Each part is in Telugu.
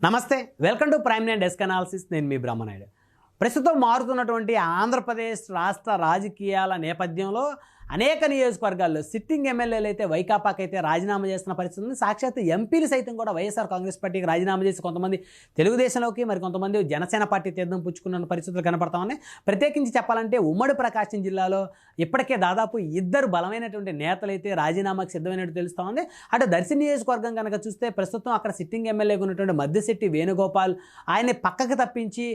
నమస్తే, welcome to prime nine desk analysis. నేను మీ బ్రహ్మనాయుడు. ప్రస్తుతం మారుతున్నటువంటి ఆంధ్రప్రదేశ్ రాష్ట్ర రాజకీయాల నేపథ్యంలో అనేక నియోజకవర్గాల్లో సిట్టింగ్ ఎమ్మెల్యేలు అయితే వైకాపాకి అయితే రాజీనామా చేస్తున్న పరిస్థితి ఉంది. సాక్షాత్ ఎంపీలు సైతం కూడా వైఎస్ఆర్ కాంగ్రెస్ పార్టీకి రాజీనామా చేసి కొంతమంది తెలుగుదేశంలోకి, మరి కొంతమంది జనసేన పార్టీ తీర్థం పుచ్చుకున్న పరిస్థితులు కనపడతా ఉన్నాయి. ప్రత్యేకించి చెప్పాలంటే ఉమ్మడి ప్రకాశం జిల్లాలో ఇప్పటికే దాదాపు ఇద్దరు బలమైనటువంటి నేతలు అయితే రాజీనామాకు సిద్ధమైనట్టు తెలుస్తూ ఉంది. అటు దర్శి నియోజకవర్గం కనుక చూస్తే ప్రస్తుతం అక్కడ సిట్టింగ్ ఎమ్మెల్యేగా ఉన్నటువంటి మద్దిశెట్టి వేణుగోపాల్ ఆయన్ని పక్కకు తప్పించి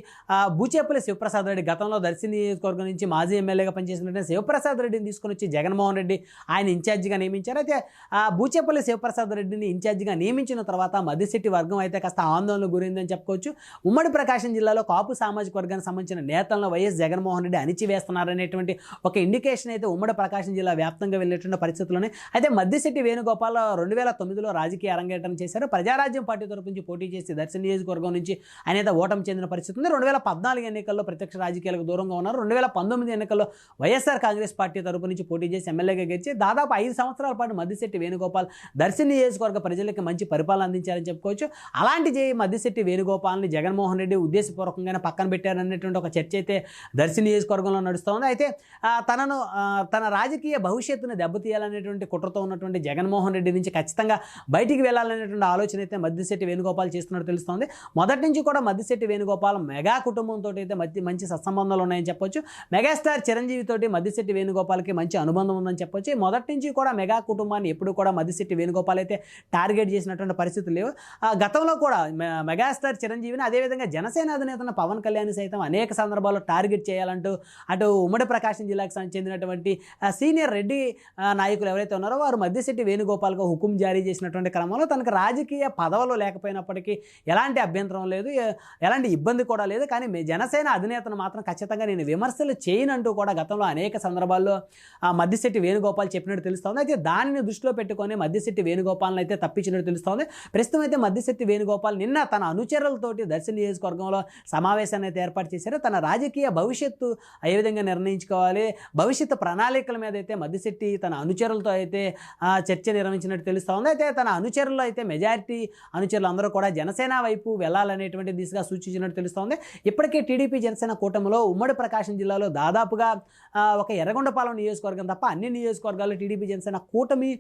బూచేపల్లి శివప్రసాద్ రెడ్డి, గతంలో దర్శి నియోజకవర్గం నుంచి మాజీ ఎమ్మెల్యేగా పనిచేసినటువంటి శివప్రసాద్ రెడ్డిని తీసుకుని జగన్మోహన్ రెడ్డి ఆయన ఇన్ఛార్జిగా నియమించారు. అయితే బూచేపల్లి శివప్రసాద్ రెడ్డిని ఇన్ఛార్జిగా నియమించిన తర్వాత మద్దిశెట్టి వర్గం అయితే కాస్త ఆందోళనకు గురైందని చెప్పుకోవచ్చు. ఉమ్మడి ప్రకాశం జిల్లాలో కాపు సామాజిక వర్గానికి సంబంధించిన నేతలను వైఎస్ జగన్మోహన్ రెడ్డి అణిచివేస్తున్నారనేటువంటి ఒక ఇండికేషన్ అయితే ఉమ్మడి ప్రకాశం జిల్లా వ్యాప్తంగా వెళ్ళేటువంటి పరిస్థితుల్లోనే. అయితే మద్దిశెట్టి వేణుగోపాల్ 2009లో రాజకీయ అరంగేట్రం చేశారు. ప్రజారాజ్యం పార్టీ తరపు నుంచి పోటీ చేసి దర్శి నియోజకవర్గం నుంచి ఆయన అయితే ఓటమి చెందిన పరిస్థితి ఉంది. 2014 ఎన్నికల్లో ప్రత్యక్ష రాజకీయాలకు దూరంగా ఉన్నారు. 2019 ఎన్నికల్లో వైఎస్ఆర్ కాంగ్రెస్ పార్టీ తరపు నుంచి పోటీ చేసి ఎమ్మెల్యేగా గెలిచి దాదాపు 5 సంవత్సరాల పాటు మద్దిశెట్టి వేణుగోపాల్ దర్శి నియోజకవర్గ ప్రజలకు మంచి పరిపాలన అందించారని చెప్పుకోవచ్చు. అలాంటి మద్దిశెట్టి వేణుగోపాల్ని జగన్మోహన్ రెడ్డి ఉద్దేశపూర్వకంగానే పక్కన పెట్టారనేటువంటి ఒక చర్చ అయితే దర్శి నియోజకవర్గంలో నడుస్తూ ఉంది. అయితే తన రాజకీయ భవిష్యత్తును దెబ్బతీయాలనేటువంటి కుట్రతో ఉన్నటువంటి జగన్మోహన్ రెడ్డి నుంచి ఖచ్చితంగా బయటికి వెళ్ళాలనేటువంటి ఆలోచన అయితే మద్దిశెట్టి వేణుగోపాల్ చేస్తున్నట్టు తెలుస్తోంది. మొదటి నుంచి కూడా మద్దిశెట్టి వేణుగోపాల్ మెగా కుటుంబంతో అయితే మంచి సత్సంబంధాలు ఉన్నాయని చెప్పొచ్చు. మెగాస్టార్ చిరంజీవి తోటి మద్దిశెట్టి వేణుగోపాల్కి మంచి అనుబంధం ఉందని చెప్పొచ్చు. మొదటి నుంచి కూడా మెగా కుటుంబాన్ని ఎప్పుడు కూడా మద్దిశెట్టి వేణుగోపాల్ అయితే టార్గెట్ చేసినటువంటి పరిస్థితులు లేవు. గతంలో కూడా మెగాస్టార్ చిరంజీవిని, అదేవిధంగా జనసేన అధినేత పవన్ కళ్యాణ్ సైతం అనేక సందర్భాల్లో టార్గెట్ చేయాలంటూ అటు ఉమ్మడి ప్రకాశం జిల్లాకు చెందినటువంటి సీనియర్ రెడ్డి నాయకులు ఎవరైతే ఉన్నారో వారు మద్దిశెట్టి వేణుగోపాల్కు హుకుం జారీ చేసినటువంటి క్రమంలో తనకు రాజకీయ పదవులు లేకపోయినప్పటికీ ఎలాంటి అభ్యంతరం లేదు, ఎలాంటి ఇబ్బంది కూడా లేదు. కానీ జనసేన అధినేతను మాత్రం ఖచ్చితంగా నేను విమర్శలు చేయనంటూ కూడా గతంలో అనేక సందర్భాల్లో మద్దిశెట్టి వేణుగోపాల్ చెప్పినట్టు తెలుస్తోంది. అయితే దానిని దృష్టిలో పెట్టుకొని మద్దిశెట్టి వేణుగోపాల్ని అయితే తప్పించినట్టు తెలుస్తోంది. ప్రస్తుతం అయితే మద్దిశెట్టి వేణుగోపాల్ నిన్న తన అనుచరులతోటి దర్శి నియోజకవర్గంలో సమావేశాన్ని అయితే ఏర్పాటు చేశారు. తన రాజకీయ భవిష్యత్తు ఏ విధంగా నిర్ణయించుకోవాలి, భవిష్యత్తు ప్రణాళికల మీద అయితే మద్దిశెట్టి తన అనుచరులతో అయితే చర్చ నిర్వహించినట్టు తెలుస్తోంది. అయితే తన అనుచరుల్లో అయితే మెజారిటీ అనుచరులు అందరూ కూడా జనసేన వైపు వెళ్ళాలనేటువంటి దిశగా సూచించినట్టు తెలుస్తోంది. ఇప్పటికే టీడీపీ జనసేన కూటమిలో ఉమ్మడి ప్రకాశం జిల్లాలో దాదాపుగా ఒక ఎర్రగొండపాలెం నియోజకవర్గం తప్ప అన్ని నియోజకవర్గాల్లో టీడీపీ జనసేన కూటమి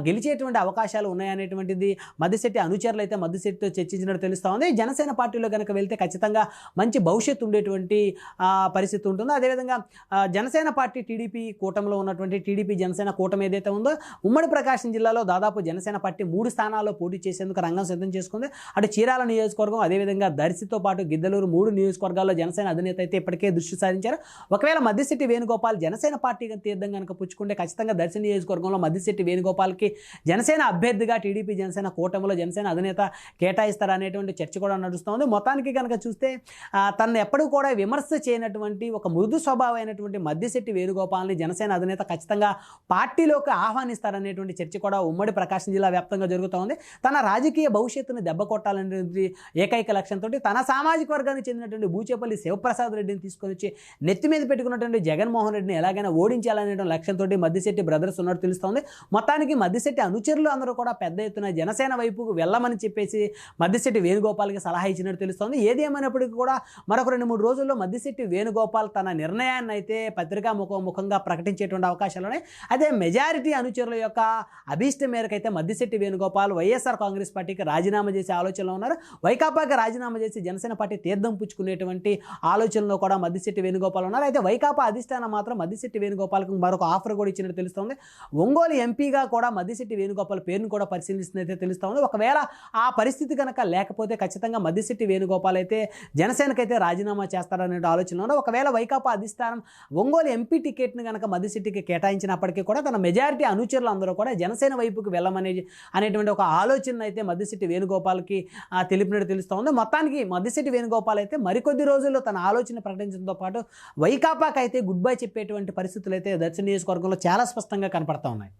గెలిచేటువంటి అవకాశాలు ఉన్నాయనేటువంటిది మద్దిశెట్టి అనుచరులు అయితే మద్దిశెట్టితో చర్చించినట్టు తెలుస్తూ ఉంది. జనసేన పార్టీలో కనుక వెళ్తే ఖచ్చితంగా మంచి భవిష్యత్తు ఉండేటువంటి పరిస్థితి ఉంటుంది. అదేవిధంగా జనసేన పార్టీ టీడీపీ కూటమిలో ఉన్నటువంటి టీడీపీ జనసేన కూటమి ఏదైతే ఉందో ఉమ్మడి ప్రకాశం జిల్లాలో దాదాపు జనసేన పార్టీ 3 స్థానాల్లో పోటీ చేసేందుకు రంగం సిద్ధం చేసుకుంది. అటు చీరాల నియోజకవర్గం, అదేవిధంగా దర్శితో పాటు గిద్దలూరు 3 నియోజకవర్గాల్లో జనసేన అధినేత అయితే ఇప్పటికే దృష్టి సారించారు. ఒకవేళ మద్దిశెట్టి వేణుగోపాల్ జనసేన పార్టీగా తీర్థం కనుక పుచ్చుకుంటే ఖచ్చితంగా దర్శి నియోజకవర్గంలో మద్దిశెట్టి వేణుగోపాల్కి జనసేన అభ్యర్థిగా టీడీపీ జనసేన కూటమిలో జనసేన అధినేత కేటాయిస్తారనేటువంటి చర్చ కూడా నడుస్తోంది. మొత్తానికి కనుక చూస్తే తనను ఎప్పుడూ కూడా విమర్శ చేయనటువంటి ఒక మృదు స్వభావమైనటువంటి మద్దిశెట్టి వేణుగోపాల్ని జనసేన అధినేత ఖచ్చితంగా పార్టీలోకి ఆహ్వానిస్తారనేటువంటి చర్చ కూడా ఉమ్మడి ప్రకాశం జిల్లా వ్యాప్తంగా జరుగుతూ ఉంది. తన రాజకీయ భవిష్యత్తును దెబ్బ కొట్టాలనేటువంటి ఏకైక లక్ష్యంతో తన సామాజిక వర్గానికి చెందినటువంటి బూచేపల్లి శివప్రసాద్ రెడ్డిని తీసుకొని వచ్చి నెత్తి మీద పెట్టుకున్నటువంటి జగన్మోహన్ రెడ్డిని ఎలాగైనా ఓడించాలనే లక్ష్యంతో మద్దిశెట్టి బ్రదర్స్ ఉన్నట్టు తెలుస్తోంది. మొత్తానికి మద్దిశెట్టి అనుచరులు అందరూ కూడా పెద్ద ఎత్తున జనసేన వైపుకు వెళ్ళమని చెప్పేసి మద్దిశెట్టి వేణుగోపాల్కి సలహా ఇచ్చినట్టు తెలుస్తోంది. ఏది ఏమైనప్పటికీ కూడా మరొక 2-3 రోజుల్లో మద్దిశెట్టి వేణుగోపాల్ తన నిర్ణయాన్ని అయితే పత్రికా ముఖంగా ప్రకటించేటువంటి అవకాశాలున్నాయి. అదే మెజారిటీ అనుచరుల యొక్క అభీష్టం మేరకు అయితే మద్దిశెట్టి వేణుగోపాల్ వైఎస్ఆర్ కాంగ్రెస్ పార్టీకి రాజీనామా చేసే ఆలోచనలో ఉన్నారు. వైకాపాకి రాజీనామా చేసి జనసేన పార్టీ తీర్థం పుచ్చుకునేటువంటి ఆలోచనలో కూడా మద్దిశెట్టి వేణుగోపాల్ ఉన్నారు. అయితే వైకాపా అధిష్టానం మాత్రం మద్దిశెట్టి వేణుగోపాల్కి మరొక ఆఫర్ కూడా ఇచ్చినట్టు తెలుస్తోంది. ఒంగోలు ఎంపీగా కూడా మద్దిశెట్టి వేణుగోపాల్ పేరును కూడా పరిశీలిస్తున్నట్టే తెలుస్తోంది. ఒకవేళ ఆ పరిస్థితి కనుక లేకపోతే ఖచ్చితంగా మద్దిశెట్టి వేణుగోపాల్ అయితే జనసేనకైతే రాజీనామా చేస్తారనే ఆలోచనలో. ఒకవేళ వైకాపా అధిష్టానం ఒంగోలు ఎంపీ టికెట్ని కనుక మద్దిశెట్టికి కేటాయించినప్పటికీ కూడా తన మెజారిటీ అనుచరులు అందరూ కూడా జనసేన వైపుకి అనేటువంటి ఒక ఆలోచన అయితే మద్దిశెట్టి వేణుగోపాల్కి తెలిపినట్టు తెలుస్తోంది. మొత్తానికి మద్దిశెట్టి వేణుగోపాల్ అయితే మరికొద్ది రోజుల్లో తన ఆలోచన ప్రకటించడంతో పాటు వైకాపాకి అయితే గుడ్ బై చెప్పేటువంటి పరిస్థితులు అయితే దర్శి నియోజకవర్గంలో చాలా స్పష్టంగా కనపడతా ఉన్నాయి.